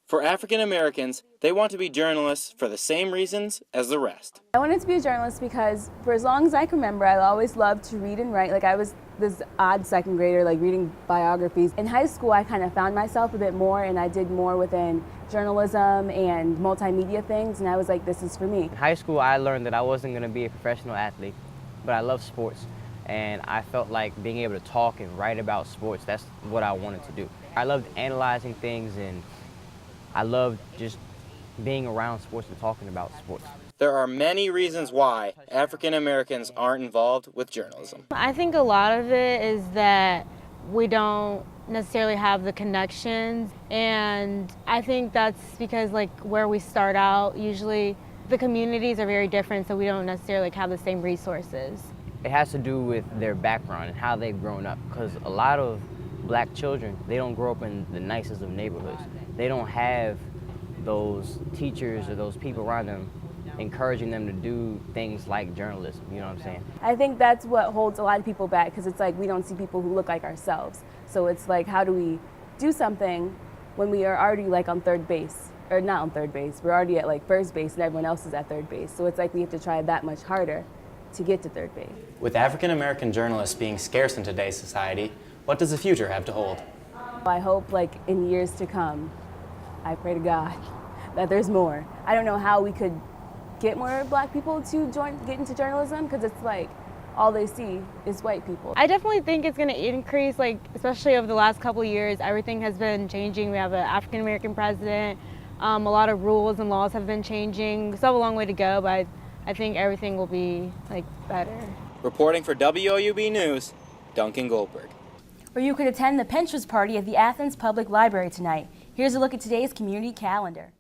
For African Americans, they want to be journalists for the same reasons as the rest. I wanted to be a journalist because for as long as I can remember, I always loved to read and write. Like I was this odd second grader, like reading biographies. In high school, I kind of found myself a bit more, and I did more within journalism and multimedia things, and I was like, this is for me. In high school, I learned that I wasn't going to be a professional athlete, but I love sports, and I felt like being able to talk and write about sports, that's what I wanted to do. I loved analyzing things, and I loved just being around sports and talking about sports. There are many reasons why African Americans aren't involved with journalism. I think a lot of it is that we don't necessarily have the connections, and I think that's because like where we start out, usually the communities are very different, so we don't necessarily have the same resources. It has to do with their background and how they've grown up, because a lot of black children, they don't grow up in the nicest of neighborhoods. They don't have those teachers or those people around them encouraging them to do things like journalism, you know what I'm saying? I think that's what holds a lot of people back, because it's like we don't see people who look like ourselves. So it's like, how do we do something when we are already like on third base? Or not on third base, we're already at like first base and everyone else is at third base. So it's like we have to try that much harder to get to third base. With African American journalists being scarce in today's society, what does the future have to hold? I hope like in years to come, I pray to God that there's more. I don't know how we could get more black people to get into journalism, because it's like all they see is white people. I definitely think it's going to increase, like especially over the last couple of years, everything has been changing. We have an African American president, a lot of rules and laws have been changing. We still have a long way to go, but I think everything will be like better. Reporting for WOUB News, Duncan Goldberg. Or you could attend the Pinterest party at the Athens Public Library tonight. Here's a look at today's community calendar.